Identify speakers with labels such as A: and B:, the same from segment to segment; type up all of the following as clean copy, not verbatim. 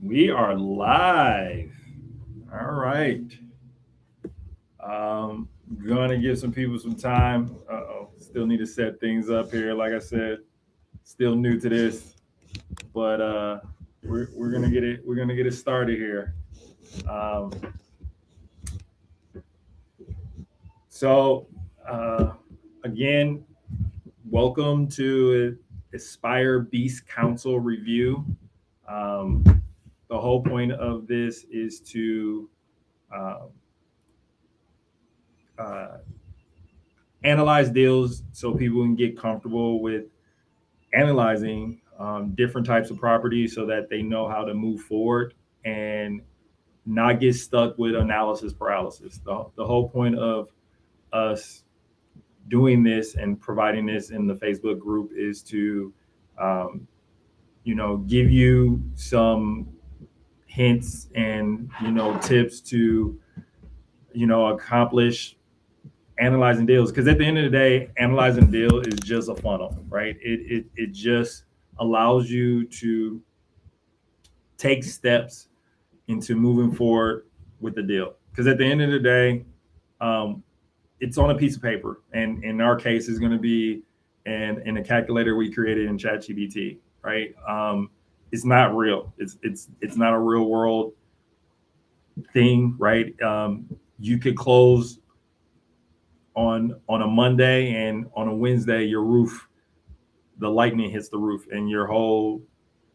A: We are live. All right. Um, Gonna give some people some time. Uh-oh. Still need to set things up here. Like I said, still new to this, but we're gonna get it. We're gonna get it started here. Um, so uh, again, welcome to Aspire Beast Council review. Um, the whole point of this is to uh, uh, analyze deals so people can get comfortable with analyzing different types of properties so that they know how to move forward and not get stuck with analysis paralysis. The whole point of us doing this and providing this in the Facebook group is to, um, give you some hints and, tips to, accomplish analyzing deals, because at the end of the day, analyzing deal is just a funnel, right? It just allows you to take steps into moving forward with the deal, because at the end of the day, um, it's on a piece of paper, and in our case is going to be in a calculator we created in ChatGPT, right? It's not real. It's not a real world thing, right? You could close on a Monday, and on a Wednesday your roof, the lightning hits the roof and your whole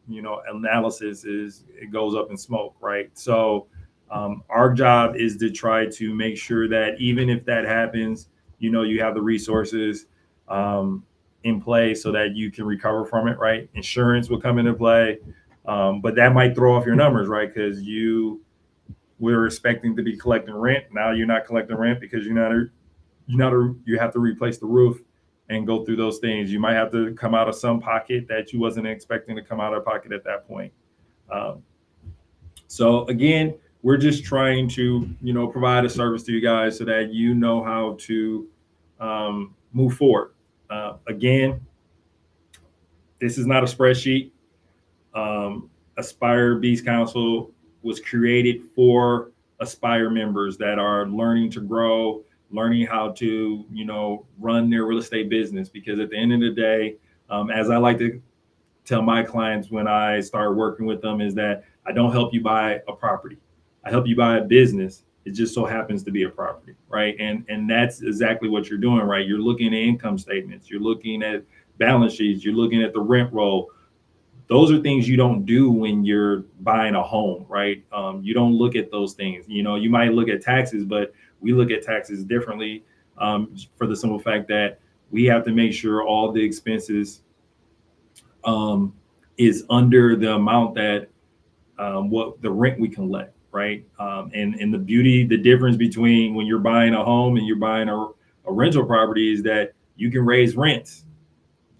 A: analysis is, it goes up in smoke, right? So our job is to try to make sure that even if that happens, you have the resources um, in place so that you can recover from it, right? Insurance will come into play, but that might throw off your numbers, right? Because you were expecting to be collecting rent, now you're not collecting rent because you have to replace the roof and go through those things. You might have to come out of some pocket that you wasn't expecting to come out of pocket at that point. Um, so again, we're just trying to provide a service to you guys so that you know how to move forward. Again, this is not a spreadsheet. Aspire Beast Council was created for Aspire members that are learning to grow, learning how to, run their real estate business. Because at the end of the day, as I like to tell my clients when I start working with them, is that I don't help you buy a property. I help you buy a business. It just so happens to be a property, right? And that's exactly what you're doing, right? You're looking at income statements, you're looking at balance sheets, you're looking at the rent roll. Those are things you don't do when you're buying a home, right? You don't look at those things. You might look at taxes, but we look at taxes differently, for the simple fact that we have to make sure all the expenses um, is under the amount that what the rent we can let, right? And the difference between when you're buying a home and you're buying a rental property is that you can raise rents.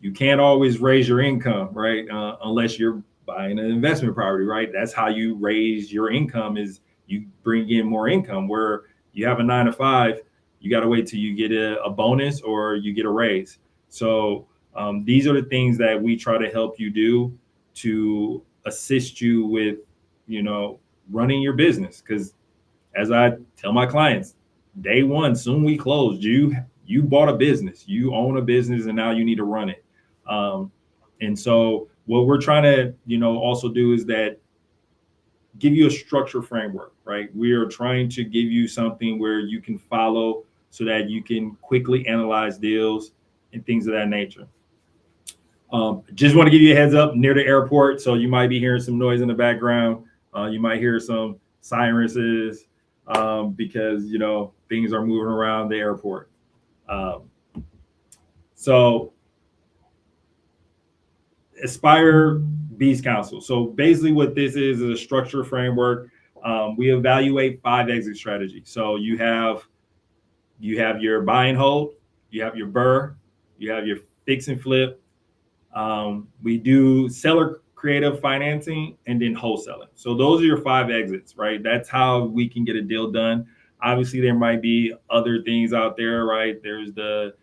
A: You can't always raise your income, right? Unless you're buying an investment property, right? That's how you raise your income, is you bring in more income. Where you have a 9 to 5, you got to wait till you get a bonus or you get a raise. So these are the things that we try to help you do to assist you with, you know, running your business. Because as I tell my clients, day one, soon we closed, you bought a business, you own a business, and now you need to run it. Um, and so what we're trying to, also do is that give you a structure framework, right? We are trying to give you something where you can follow so that you can quickly analyze deals and things of that nature. Just want to give you a heads up, near the airport, so you might be hearing some noise in the background. You might hear some sirens, because things are moving around the airport. Um, so Aspire Beast Council. So basically, what this is a structure framework. We evaluate 5 exit strategies. So you have your buy and hold, you have your BRRRR, you have your fix and flip. We do seller creative financing and then wholesaling. So those are your 5 exits, right? That's how we can get a deal done. Obviously, there might be other things out there, right? There's the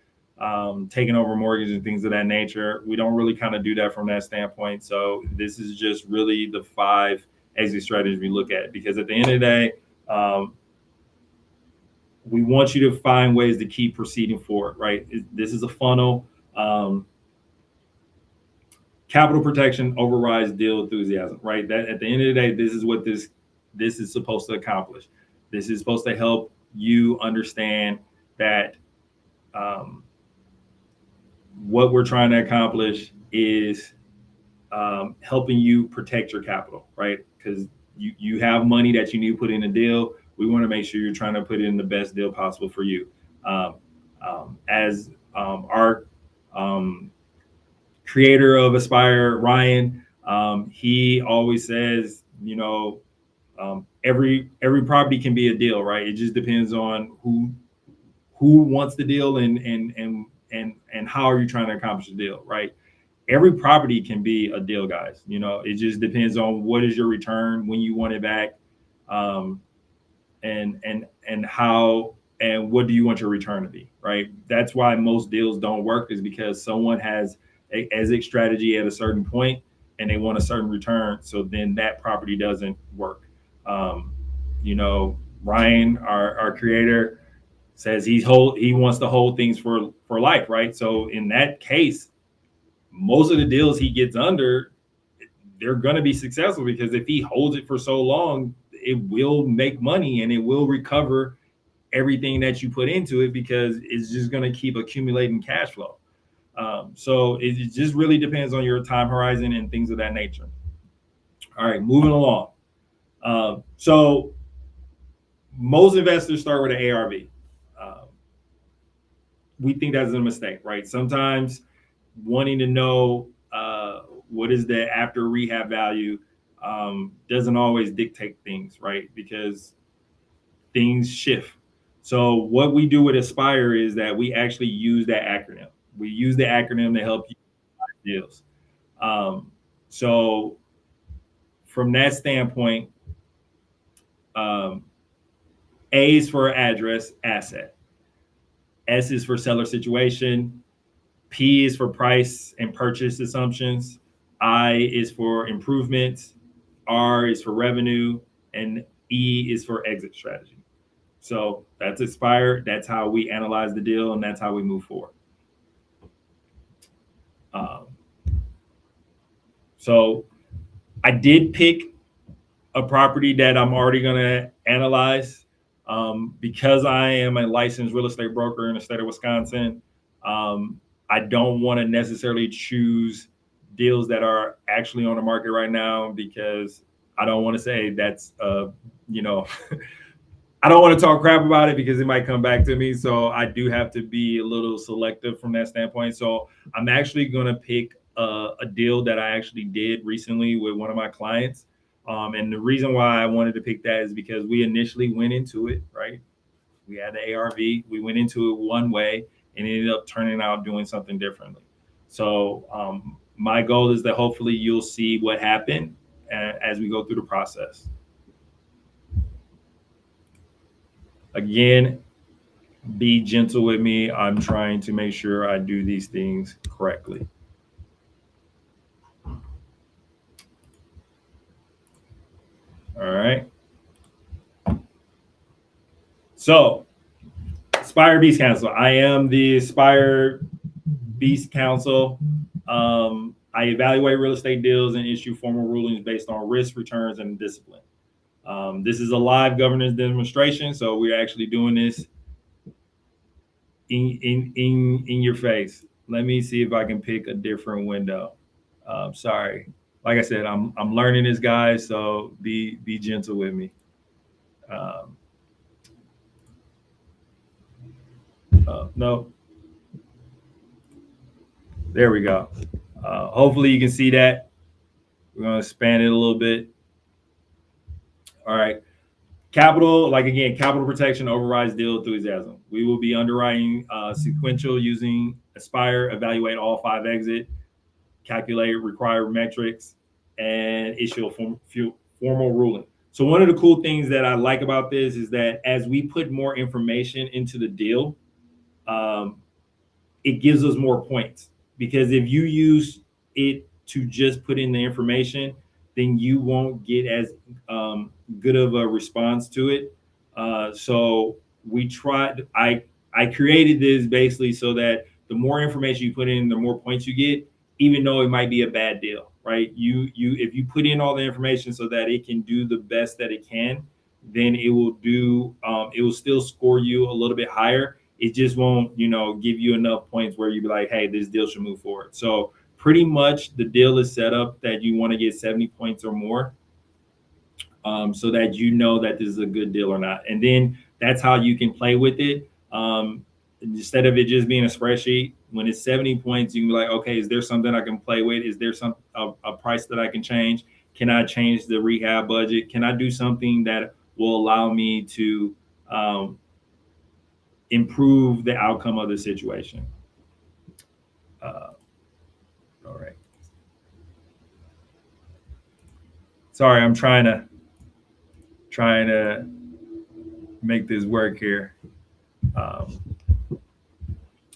A: taking over mortgage and things of that nature. We don't really kind of do that from that standpoint. So this is just really the 5 exit strategies we look at. Because at the end of the day, we want you to find ways to keep proceeding forward, right? This is a funnel. Capital protection overrides deal enthusiasm, right? That at the end of the day, this is what this is supposed to accomplish. This is supposed to help you understand that what we're trying to accomplish is helping you protect your capital, right? Because you have money that you need to put in a deal. We want to make sure you're trying to put in the best deal possible for you. As our creator of Aspire, Ryan, he always says, every property can be a deal, right? It just depends on who wants the deal and how are you trying to accomplish the deal, right? Every property can be a deal, guys. It just depends on what is your return, when you want it back, and how and what do you want your return to be, right? That's why most deals don't work, is because someone has an exit strategy at a certain point and they want a certain return, so then that property doesn't work. Ryan, our creator, says he wants to hold things for life, right? So in that case, most of the deals he gets under, they're going to be successful, because if he holds it for so long, it will make money and it will recover everything that you put into it, because it's just going to keep accumulating cash flow. So it just really depends on your time horizon and things of that nature. All right, moving along. So most investors start with an ARV. We think that's a mistake, right? Sometimes wanting to know what is the after rehab value doesn't always dictate things, right? Because things shift. So what we do with Aspire is that we actually use that acronym. We use the acronym to help you find deals. So from that standpoint, A is for address, asset. S is for seller situation. P is for price and purchase assumptions. I is for improvements. R is for revenue. And E is for exit strategy. So that's Aspire. That's how we analyze the deal, and that's how we move forward. So I did pick a property that I'm already going to analyze. Because I am a licensed real estate broker in the state of Wisconsin, I don't want to necessarily choose deals that are actually on the market right now, because I don't want to say that's, I don't want to talk crap about it, because it might come back to me. So I do have to be a little selective from that standpoint. So I'm actually going to pick a deal that I actually did recently with one of my clients. And the reason why I wanted to pick that is because we initially went into it, right? We had the ARV, we went into it one way and ended up turning out doing something differently. So my goal is that hopefully you'll see what happened as we go through the process. Again, be gentle with me. I'm trying to make sure I do these things correctly. All right. So, Aspire Beast Council. I am the Aspire Beast Council. I evaluate real estate deals and issue formal rulings based on risk, returns, and discipline. This is a live governance demonstration, so we're actually doing this in your face. Let me see if I can pick a different window. Sorry. Like I said, I'm learning this, guys, so be gentle with me. No. There we go. Hopefully you can see that. We're going to expand it a little bit. All right. Capital, capital protection overrides deal enthusiasm. We will be underwriting sequential using Aspire, evaluate all 5 exit, calculate required metrics, and issue a formal ruling. So one of the cool things that I like about this is that as we put more information into the deal, it gives us more points. Because if you use it to just put in the information, then you won't get as good of a response to it. So we tried. I created this basically so that the more information you put in, the more points you get, even though it might be a bad deal, right? You if you put in all the information so that it can do the best that it can, then it will do. It will still score you a little bit higher. It just won't, give you enough points where you be like, hey, this deal should move forward. So pretty much the deal is set up that you want to get 70 points or more, so that you know that this is a good deal or not. And then that's how you can play with it. Instead of it just being a spreadsheet, when it's 70 points, you can be like, okay, is there something I can play with? Is there a price that I can change? Can I change the rehab budget? Can I do something that will allow me to improve the outcome of the situation? All right. Sorry, I'm trying to make this work here.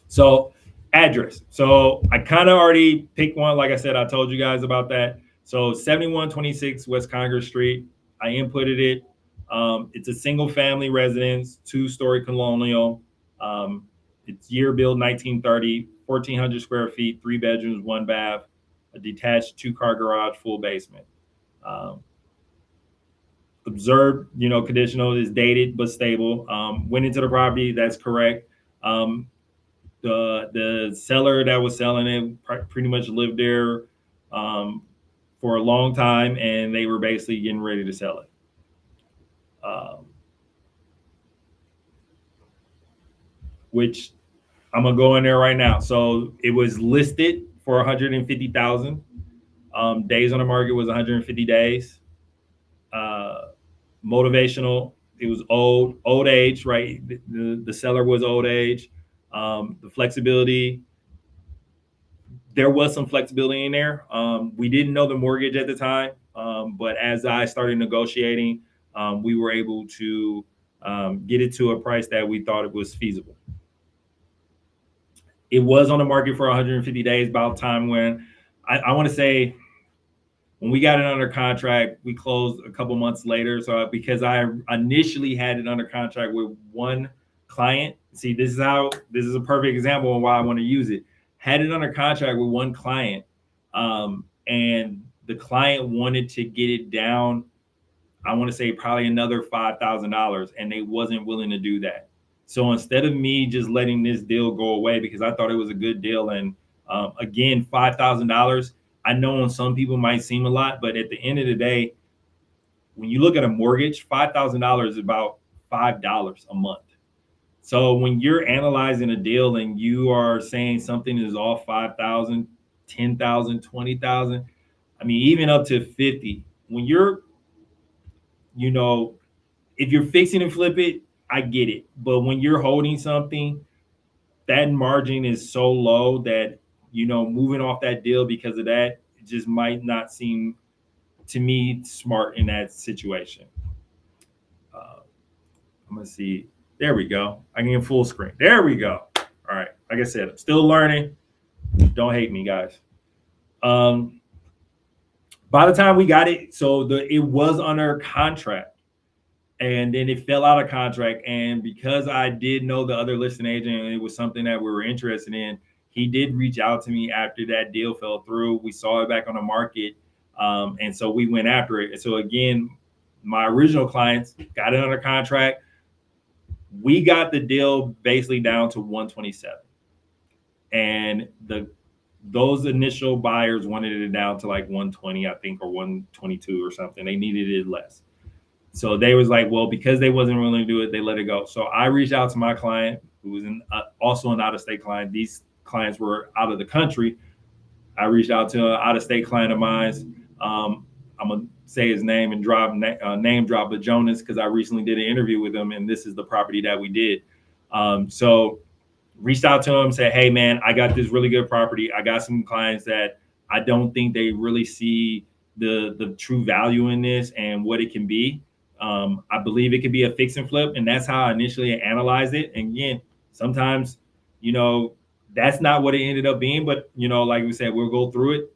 A: So address. So I kind of already picked one. Like I said, I told you guys about that. So 7126 West Congress Street. I inputted it. It's a single family residence, 2-story colonial. It's year build 1930, 1,400 square feet, 3 bedrooms, 1 bath, a detached 2-car garage, full basement. Observed, conditional, is dated but stable. Went into the property. That's correct. The seller that was selling it pretty much lived there for a long time, and they were basically getting ready to sell it. Which I'm gonna go in there right now. So it was listed for 150,000. Days on the market was 150 days. Motivational. It was old age, right? The seller was old age. The flexibility. There was some flexibility in there. We didn't know the mortgage at the time, but as I started negotiating, we were able to get it to a price that we thought it was feasible. It was on the market for 150 days, about time when I want to say when we got it under contract, we closed a couple months later. So because I initially had it under contract with one client, see, this is a perfect example of why I want to use it. Had it under contract with one client, and the client wanted to get it down, I want to say probably another $5,000, and they wasn't willing to do that. So instead of me just letting this deal go away because I thought it was a good deal, and again, $5,000, I know on some people might seem a lot, but at the end of the day, when you look at a mortgage, $5,000 is about $5 a month. So when you're analyzing a deal and you are saying something is off 5,000, 10,000, 20,000, I mean, even up to 50, when you're, if you're fixing and flip it, I get it. But when you're holding something, that margin is so low that, moving off that deal because of that, it just might not seem to me smart in that situation. I'm going to see. There we go. I can get full screen. There we go. All right. Like I said, I'm still learning. Don't hate me, guys. By the time we got it, so it was under contract, and then it fell out of contract. And because I did know the other listing agent and it was something that we were interested in, he did reach out to me after that deal fell through. We saw it back on the market, and so we went after it. And so again, my original clients got it under contract. We got the deal basically down to 127, and those initial buyers wanted it down to like 120, I think, or 122 or something. They needed it less. So they was like, well, because they wasn't willing to do it, they let it go. So I reached out to my client, who was also an out-of-state client. These clients were out of the country. I reached out to an out-of-state client of mine. I'm gonna say his name and name drop, but Jonas, because I recently did an interview with him, and this is the property that we did. So reached out to him, said, hey man, I got this really good property. I got some clients that I don't think they really see the true value in this and what it can be. I believe it could be a fix and flip, and that's how I initially analyzed it. And again, sometimes, that's not what it ended up being, but like we said, we'll go through it.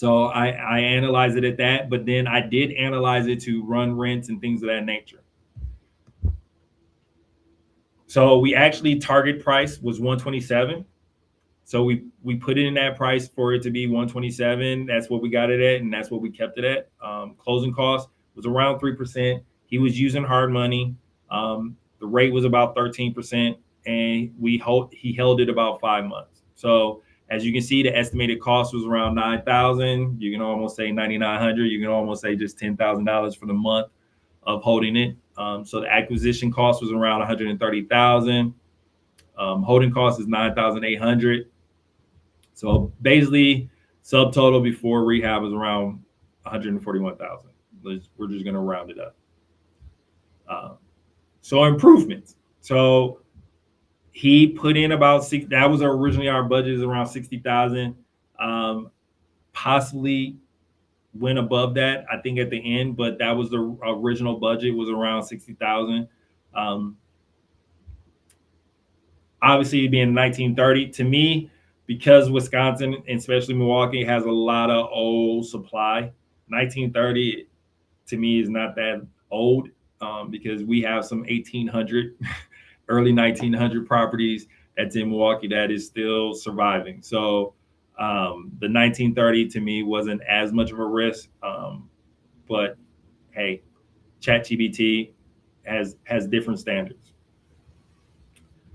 A: So I analyze it at that, but then I did analyze it to run rents and things of that nature. So we actually target price was 127. So we put it in that price for it to be 127. That's what we got it at, and that's what we kept it at. Closing cost was around 3%. He was using hard money. The rate was about 13%, and he held it about 5 months. So as you can see, the estimated cost was around 9,000. You can almost say 9,900. You can almost say just $10,000 for the month of holding it. So the acquisition cost was around 130,000. Holding cost is 9,800. So basically, subtotal before rehab is around 141,000. We're just going to round it up. So improvements. So he put in about six. That was originally our budget is around 60,000. Possibly went above that, I think, at the end, but that was the original budget was around 60,000. Obviously, being 1930 to me, because Wisconsin, and especially Milwaukee, has a lot of old supply. 1930 to me is not that old because we have some 1800, early 1900 properties that's in Milwaukee that is still surviving. So the 1930 to me wasn't as much of a risk, but hey, ChatGPT has different standards.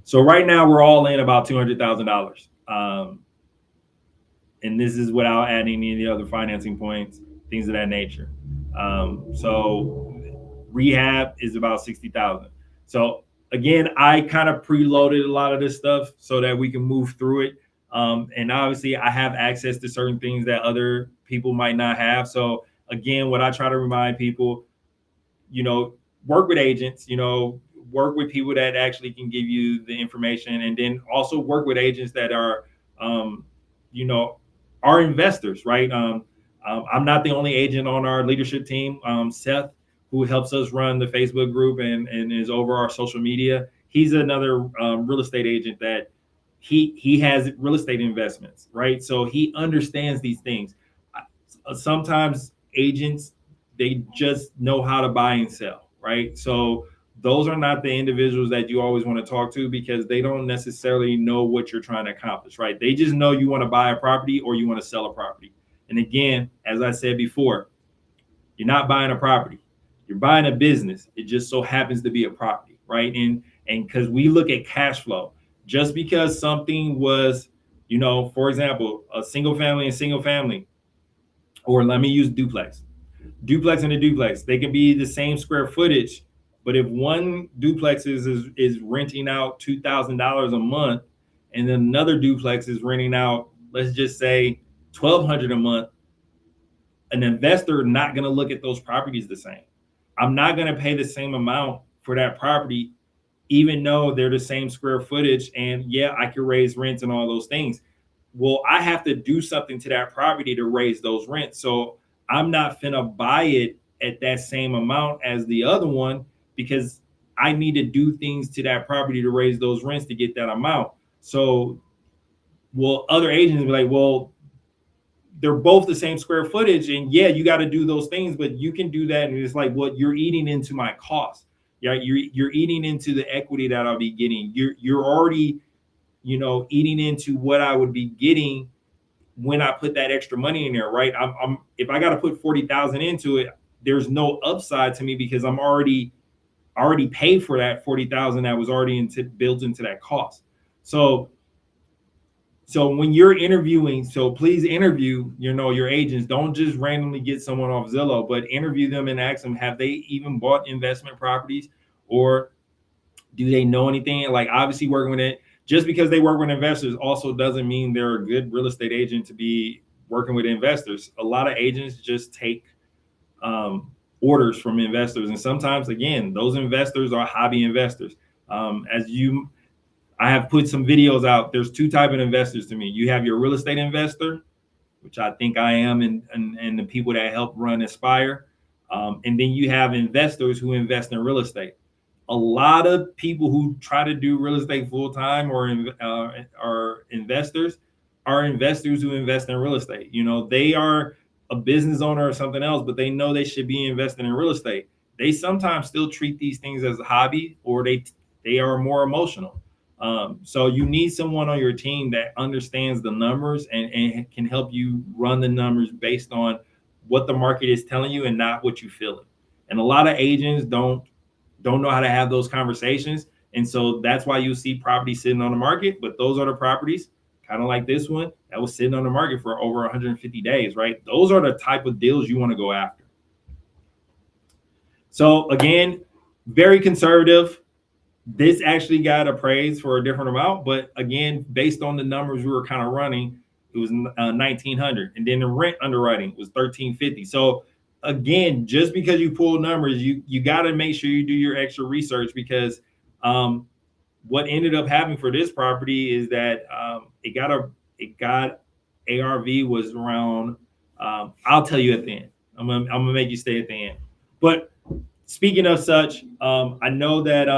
A: So right now we're all in about $200,000, and this is without adding any of the other financing points, things of that nature. So rehab is about 60,000. So again, I kind of preloaded a lot of this stuff so that we can move through it. And obviously, I have access to certain things that other people might not have. So again, what I try to remind people, work with agents, work with people that actually can give you the information, and then also work with agents that are, are investors, right? I'm not the only agent on our leadership team. Seth, who helps us run the Facebook group and is over our social media, he's another real estate agent that he has real estate investments, right? So he understands these things. Sometimes agents, they just know how to buy and sell, right? So those are not the individuals that you always want to talk to because they don't necessarily know what you're trying to accomplish, right? They just know you want to buy a property or you want to sell a property. And again, as I said before, you're not buying a property, you're buying a business. It just so happens to be a property, right? And because we look at cash flow, just because something was, for example, a single family, or let me use duplex and a duplex, they can be the same square footage, but if one duplex is renting out $2,000 a month, and then another duplex is renting out, let's just say, $1,200 a month, an investor not going to look at those properties the same. I'm not going to pay the same amount for that property, even though they're the same square footage. And yeah, I could raise rents and all those things. Well, I have to do something to that property to raise those rents. So I'm not finna buy it at that same amount as the other one because I need to do things to that property to raise those rents to get that amount. So, other agents will be like, well, they're both the same square footage, and yeah, you got to do those things, but you can do that, and it's like, well, you're eating into my cost. Yeah, you're eating into the equity that I'll be getting. You're already, eating into what I would be getting when I put that extra money in there, right? I'm if I got to put 40,000 into it, there's no upside to me because I'm already paid for that 40,000 that was already built into that cost. So when you're interviewing, so please interview, your agents. Don't just randomly get someone off Zillow, but interview them and ask them, have they even bought investment properties, or do they know anything? Like, obviously working with it, just because they work with investors also doesn't mean they're a good real estate agent to be working with investors. A lot of agents just take orders from investors. And sometimes, again, those investors are hobby investors. I have put some videos out. There's two types of investors to me. You have your real estate investor, which I think I am, and the people that help run Aspire. And then you have investors who invest in real estate. A lot of people who try to do real estate full time or are investors who invest in real estate. They are a business owner or something else, but they know they should be investing in real estate. They sometimes still treat these things as a hobby, or they are more emotional. So you need someone on your team that understands the numbers and can help you run the numbers based on what the market is telling you and not what you feel it. And a lot of agents don't know how to have those conversations. And so that's why you see properties sitting on the market. But those are the properties, kind of like this one, that was sitting on the market for over 150 days, right? Those are the type of deals you want to go after. So again, very conservative. This actually got appraised for a different amount, but again, based on the numbers we were kind of running, it was 1,900, and then the rent underwriting was 1,350. So again, just because you pull numbers, you got to make sure you do your extra research, because what ended up happening for this property is that it got ARV was around. I'll tell you at the end. I'm gonna make you stay at the end. But speaking of such, I know that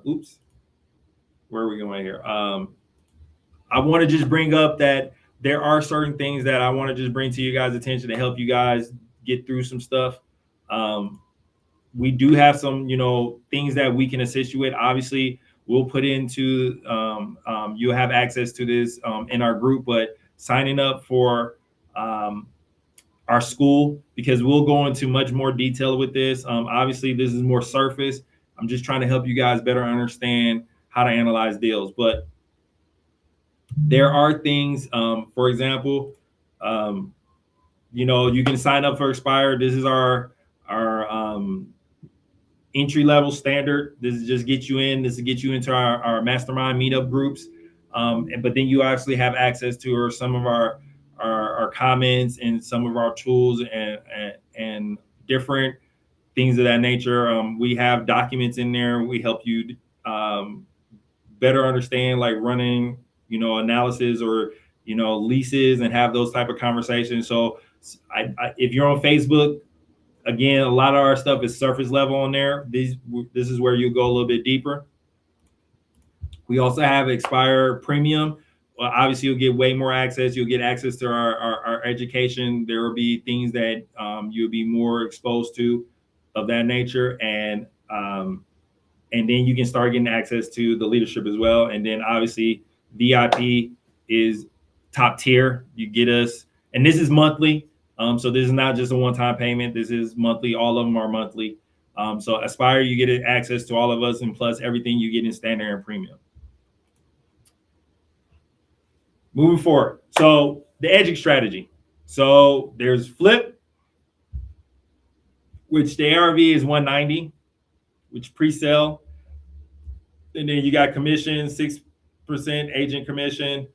A: oops, where are we going here? I want to just bring up that there are certain things that I want to just bring to you guys' attention to help you guys get through some stuff. We do have some, things that we can assist you with. Obviously, we'll put into, you'll have access to this in our group, but signing up for our school, because we'll go into much more detail with this. Obviously, this is more surface. I'm just trying to help you guys better understand how to analyze deals. But there are things, for example, you can sign up for Expire. This is our entry level standard. This is just get you in. This is get you into our mastermind meetup groups. But then you actually have access to some of our comments and some of our tools and different things of that nature. We have documents in there. We help you better understand, like running, analysis or, leases, and have those type of conversations. So if you're on Facebook, again, a lot of our stuff is surface level on there. This is where you go a little bit deeper. We also have Expire Premium. Well, obviously, you'll get way more access. You'll get access to our education. There will be things that you'll be more exposed to of that nature. And then you can start getting access to the leadership as well. And then obviously, VIP is top tier. You get us, and this is monthly. So this is not just a one-time payment. This is monthly. All of them are monthly. So Aspire, you get access to all of us, and plus everything you get in standard and premium. Moving forward. So the edging strategy. So there's flip, which the ARV is 190, which pre-sale. And then you got commission, 6% agent commission.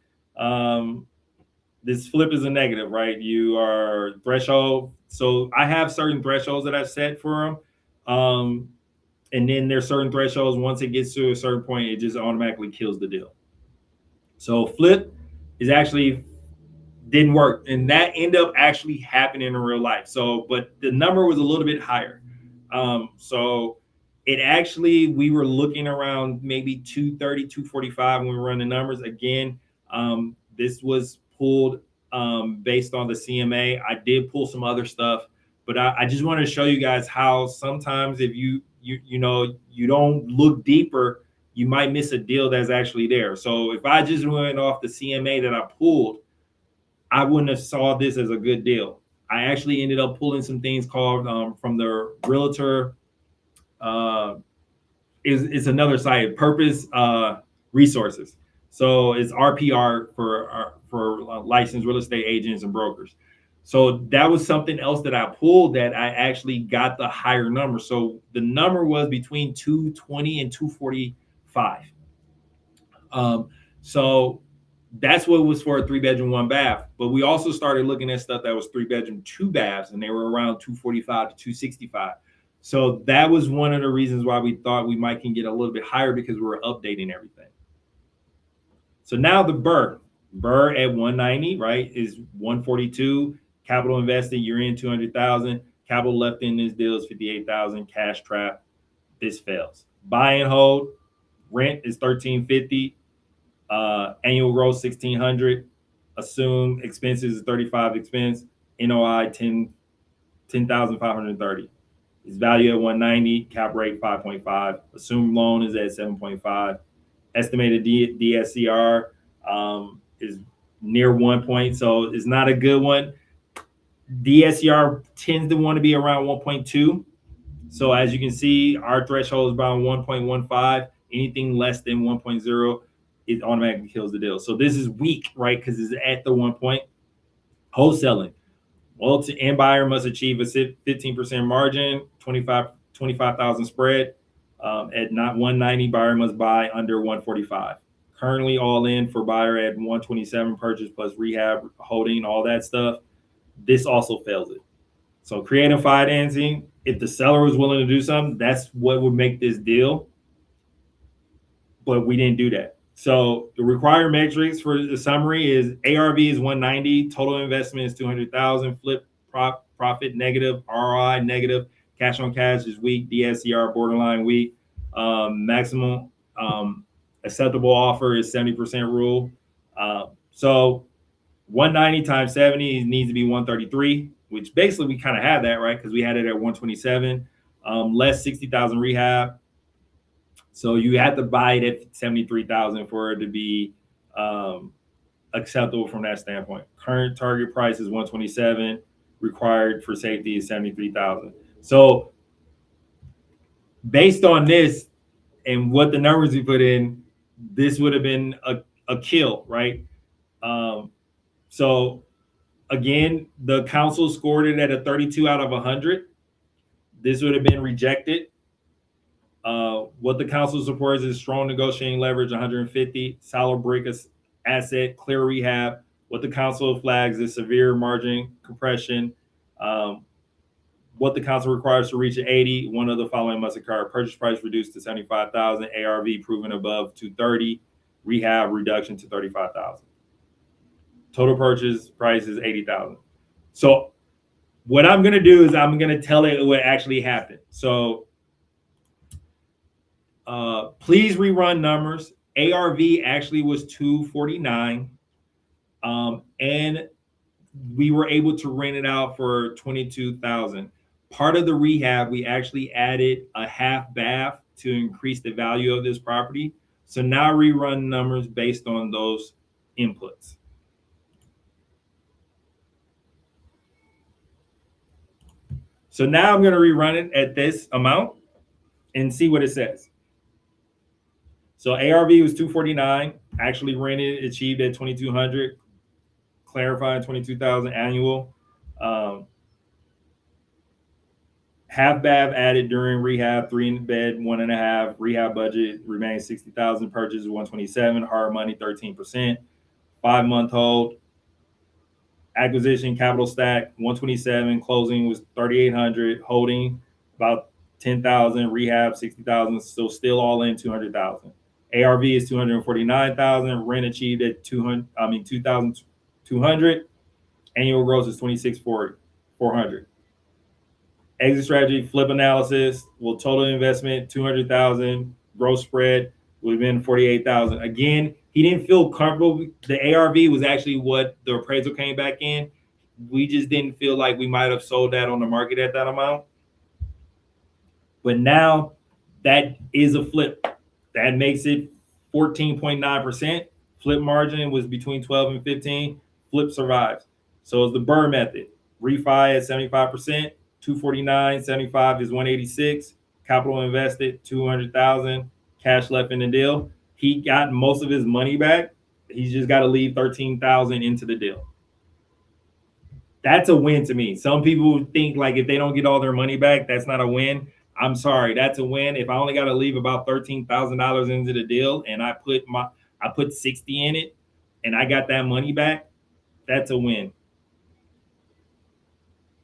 A: This flip is a negative, right? You are threshold. So I have certain thresholds that I've set for them. And then there's certain thresholds. Once it gets to a certain point, it just automatically kills the deal. So flip is actually didn't work. And that ended up actually happening in real life. So, but the number was a little bit higher. So it actually, we were looking around maybe 230, 245 when we were running numbers. Again, this was pulled based on the CMA. I did pull some other stuff, but I just want to show you guys how sometimes if you don't look deeper, you might miss a deal that's actually there. So if I just went off the CMA that I pulled, I wouldn't have saw this as a good deal. I actually ended up pulling some things called from the realtor. It's another site, Purpose Resources. So it's RPR for licensed real estate agents and brokers. So that was something else that I pulled that I actually got the higher number. So the number was between 220 and 245. So that's what was for a 3-bedroom, 1-bath. But we also started looking at stuff that was 3-bedroom, 2 baths, and they were around 245 to 265. So that was one of the reasons why we thought we might can get a little bit higher, because we were updating everything. So now the BRRRR at 190, right, is 142. Capital invested, you're in 200,000. Capital left in this deal is 58,000. Cash trap, this fails. Buy and hold, rent is 1,350. Annual growth 1,600. Assume expenses is 35 expense. NOI 10,530. It's valued at 190. Cap rate 5.5. Assumed loan is at 7.5. Estimated DSCR is near 1 point, so it's not a good one. DSCR tends to want to be around 1.2. So as you can see, our threshold is around 1.15. Anything less than 1.0, it automatically kills the deal. So this is weak, right? Because it's at the 1 point. Wholesaling. Well, to end buyer must achieve a 15% margin, 25,000 spread. At not 190, buyer must buy under 145. Currently, all in for buyer at 127, purchase plus rehab, holding, all that stuff. This also fails it. So creative financing, if the seller was willing to do something, that's what would make this deal. But we didn't do that. So the required metrics for the summary is ARV is 190, total investment is 200,000, flip profit negative, ROI negative, cash on cash is weak, DSCR borderline weak, maximum acceptable offer is 70% rule. So 190 times 70 needs to be 133, which basically we kind of had that, right? Because we had it at 127, less 60,000 rehab. So you have to buy it at 73,000 for it to be acceptable from that standpoint. Current target price is 127. Required for safety is 73,000. So based on this and what the numbers we put in, this would have been a kill, right? So again, the council scored it at a 32 out of 100. This would have been rejected. What the council supports is strong negotiating leverage, 150, solid break asset, clear rehab. What the council flags is severe margin compression. What the council requires to reach 80, one of the following must occur: purchase price reduced to 75,000, ARV proven above 230, rehab reduction to 35,000. Total purchase price is 80,000. So what I'm going to do is I'm going to tell it what actually happened. So please rerun numbers. ARV actually was 249, and we were able to rent it out for 22,000. Part of the rehab, we actually added a half bath to increase the value of this property. So now rerun numbers based on those inputs. So now I'm going to rerun it at this amount and see what it says. So ARV was 249, actually rented, achieved at 2,200, clarifying 22,000 annual. Half bath added during rehab, 3 in bed, 1.5. Rehab budget remains 60,000. Purchase 127. Hard money 13%. 5-month hold. Acquisition capital stack 127. Closing was 3,800. Holding about 10,000. Rehab 60,000. So still all in 200,000. ARV is 249,000. Rent achieved at 2,200. Annual gross is 26,400. Exit strategy, flip analysis. Well, total investment 200,000. Gross spread would have been 48,000. Again, he didn't feel comfortable. The ARV was actually what the appraisal came back in. We just didn't feel like we might have sold that on the market at that amount. But now that is a flip. That makes it 14.9%. Flip margin was between 12 and 15. Flip survives. So it's the Burr method. Refi at 75%. 249, 75 is 186. Capital invested 200,000. Cash left in the deal. He got most of his money back. He's just got to leave 13,000 into the deal. That's a win to me. Some people think like if they don't get all their money back, that's not a win. I'm sorry, that's a win. If I only got to leave about $13,000 into the deal and I put 60 in it and I got that money back, that's a win.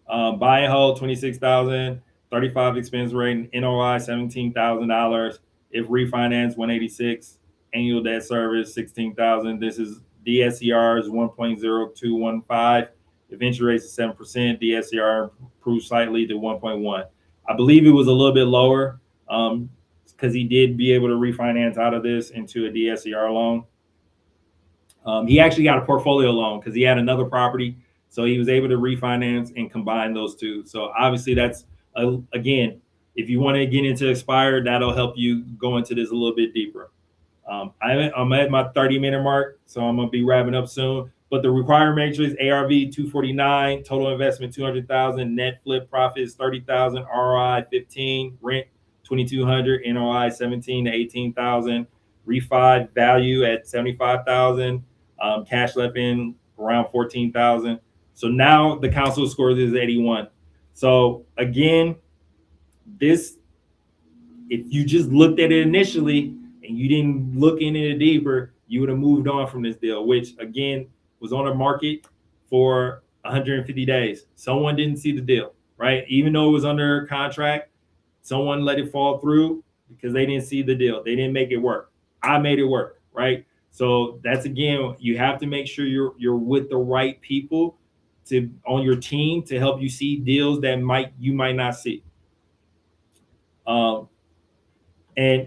A: Buy and hold 26,000, 35 expense rate, NOI $17,000. If refinance 186, annual debt service 16,000. This is DSCR is 1.0215. If interest rate is 7%, DSCR improved slightly to 1.1. I believe it was a little bit lower because he did be able to refinance out of this into a DSCR loan. He actually got a portfolio loan because he had another property, so he was able to refinance and combine those two. So obviously, that's again, if you want to get into Expire, that'll help you go into this a little bit deeper. I'm at my 30-minute mark, so I'm gonna be wrapping up soon. But the required matrix: ARV 249, total investment 200,000, net flip profits 30,000, ROI 15, rent 2,200, NOI 17 to 18,000, refi value at 75,000, cash left in around 14,000. So now the council scores is 81. So again, this, if you just looked at it initially and you didn't look into it deeper, you would have moved on from this deal, which again was on the market for 150 days. Someone didn't see the deal, right? Even though it was under contract, someone let it fall through because they didn't see the deal. They didn't make it work. I made it work, right? So that's, again, you have to make sure you're with the right people to on your team to help you see deals that you might not see. And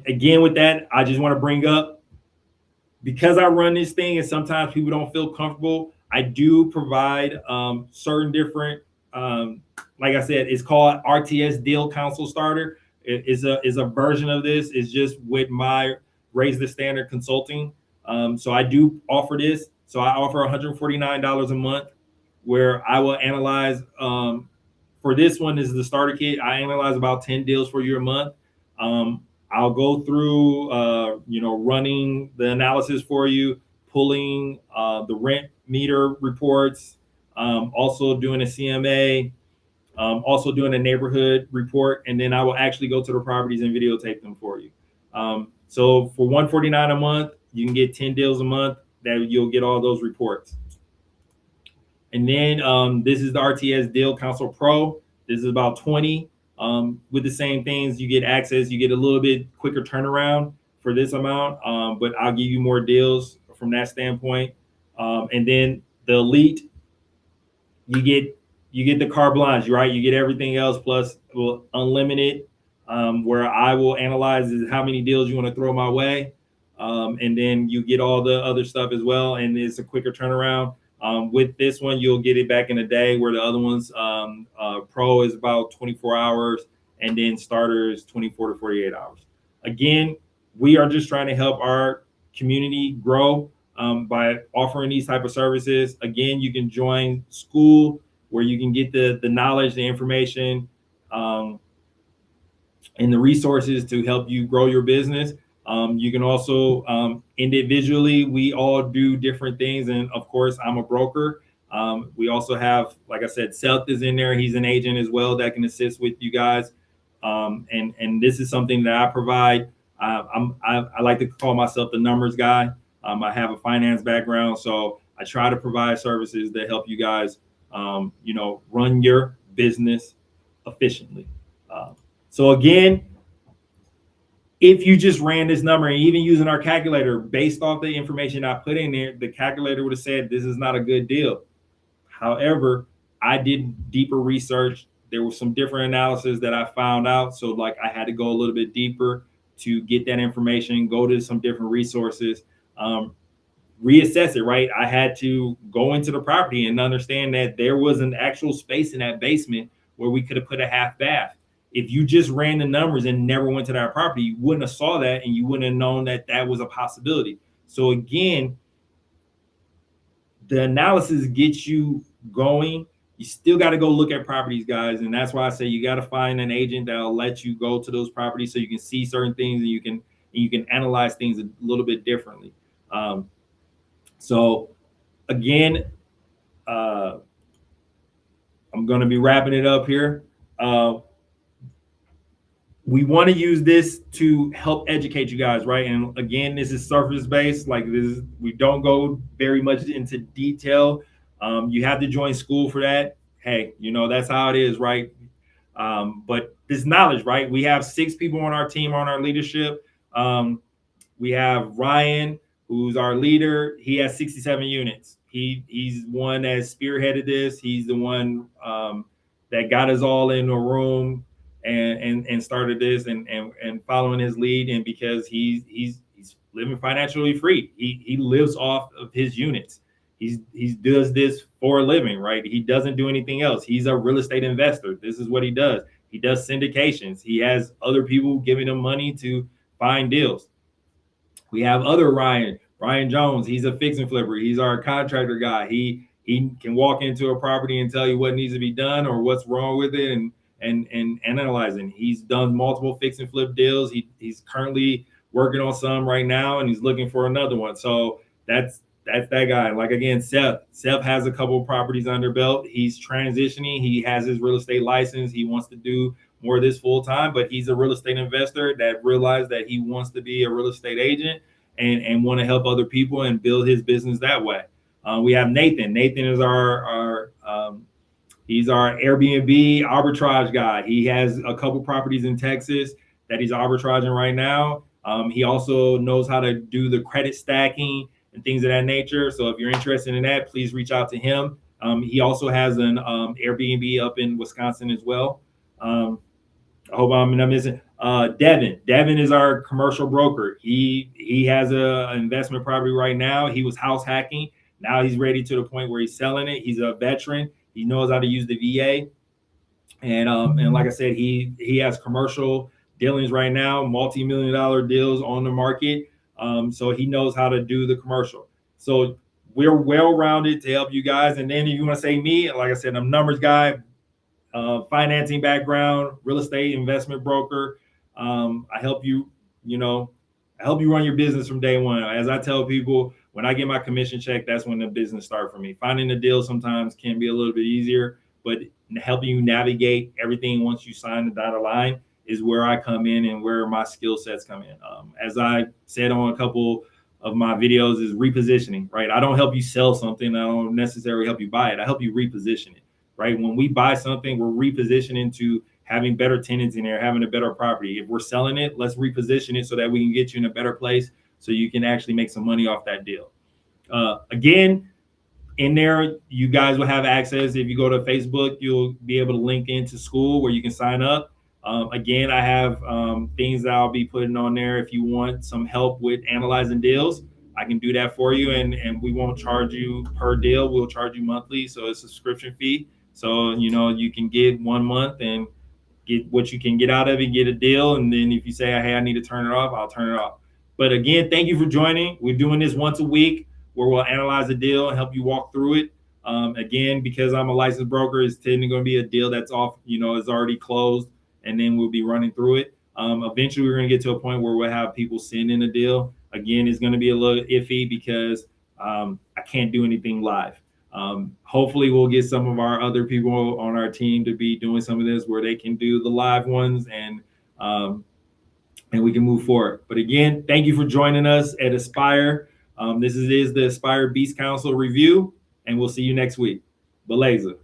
A: again, with that, I just want to bring up, because I run this thing and sometimes people don't feel comfortable, I do provide certain different, like I said, it's called RTS Deal Council Starter. It is a version of this. It's just with my Raise the Standard Consulting. So I do offer this. So I offer $149 a month, where I will analyze. For this one, this is the starter kit. I analyze about 10 deals for you a month. I'll go through, running the analysis for you, pulling the rent meter reports, also doing a CMA, also doing a neighborhood report, and then I will actually go to the properties and videotape them for you. So for $149 a month, you can get 10 deals a month that you'll get all those reports. And then this is the RTS Deal Council Pro. This is about 20. With the same things, you get access, you get a little bit quicker turnaround for this amount, but I'll give you more deals from that standpoint. And then the Elite, you get the carte blanche, right? You get everything else plus unlimited, where I will analyze how many deals you want to throw my way. And then you get all the other stuff as well, and it's a quicker turnaround. With this one, you'll get it back in a day, where the other ones, Pro is about 24 hours, and then Starter is 24 to 48 hours. Again, we are just trying to help our community grow by offering these type of services. Again, you can join school, where you can get the knowledge, the information, and the resources to help you grow your business. You can also individually, we all do different things. And of course, I'm a broker. We also have, like I said, Seth is in there. He's an agent as well that can assist with you guys. And this is something that I provide. I like to call myself the numbers guy. I have a finance background, so I try to provide services that help you guys, run your business efficiently. So again, if you just ran this number, and even using our calculator, based off the information I put in there, the calculator would have said this is not a good deal. However, I did deeper research. There was some different analysis that I found out. So like I had to go a little bit deeper to get that information, go to some different resources, reassess it, right? I had to go into the property and understand that there was an actual space in that basement where we could have put a half bath. If you just ran the numbers and never went to that property, you wouldn't have saw that, and you wouldn't have known that that was a possibility. So again, the analysis gets you going. You still got to go look at properties, guys. And that's why I say you got to find an agent that'll let you go to those properties so you can see certain things, and you can analyze things a little bit differently. So again, I'm going to be wrapping it up here. We want to use this to help educate you guys, right? And again, this is surface based. Like this, we don't go very much into detail. You have to join school for that. Hey, that's how it is, right? But this knowledge, right? We have 6 people on our team, on our leadership. We have Ryan, who's our leader. He has 67 units. He's one that spearheaded this. He's the one that got us all in a room and started this and following his lead. And because he's living financially free. He lives off of his units. He does this for a living, right? He doesn't do anything else. He's a real estate investor. This is what he does. He does syndications. He has other people giving him money to find deals. We have other Ryan Jones. He's a fix and flipper. He's our contractor guy. He can walk into a property and tell you what needs to be done or what's wrong with it, and analyzing. He's done multiple fix and flip deals. He's currently working on some right now, and he's looking for another one. So that's that guy. Like again, Seth has a couple of properties under belt. He's transitioning. He has his real estate license. He wants to do more of this full time, but he's a real estate investor that realized that he wants to be a real estate agent and want to help other people and build his business that way. We have Nathan. Nathan is he's our Airbnb arbitrage guy. He has a couple properties in Texas that he's arbitraging right now. He also knows how to do the credit stacking and things of that nature. So if you're interested in that, please reach out to him. He also has an Airbnb up in Wisconsin as well. I hope I'm not missing. Devin is our commercial broker. He has a investment property right now. He was house hacking. Now he's ready to the point where he's selling it. He's a veteran. He knows how to use the VA. And like I said, he has commercial dealings right now, multi-million-dollar deals on the market. So he knows how to do the commercial. So we're well-rounded to help you guys. And then if you want to say me, like I said, I'm a numbers guy, financing background, real estate investment broker. I help you, I help you run your business from day one. As I tell people, when I get my commission check, that's when the business starts for me. Finding a deal sometimes can be a little bit easier, but helping you navigate everything once you sign the dotted line is where I come in and where my skill sets come in. As I said on a couple of my videos, is repositioning, right? I don't help you sell something. I don't necessarily help you buy it. I help you reposition it, right? When we buy something, we're repositioning to having better tenants in there, having a better property. If we're selling it, let's reposition it so that we can get you in a better place so you can actually make some money off that deal. Again, in there, you guys will have access. If you go to Facebook, you'll be able to link into school where you can sign up. Again, I have things that I'll be putting on there. If you want some help with analyzing deals, I can do that for you. And we won't charge you per deal. We'll charge you monthly. So it's a subscription fee. So, you can get 1 month and get what you can get out of it, get a deal. And then if you say, hey, I need to turn it off, I'll turn it off. But again, thank you for joining. We're doing this once a week where we'll analyze a deal and help you walk through it. Again, because I'm a licensed broker, it's typically going to be a deal that's off, is already closed, and then we'll be running through it. Eventually, we're going to get to a point where we'll have people send in a deal. Again, it's going to be a little iffy because I can't do anything live. Hopefully, we'll get some of our other people on our team to be doing some of this where they can do the live ones and we can move forward. But again, thank you for joining us at Aspire. This is the Aspire Beast Council review, and we'll see you next week. Beleza.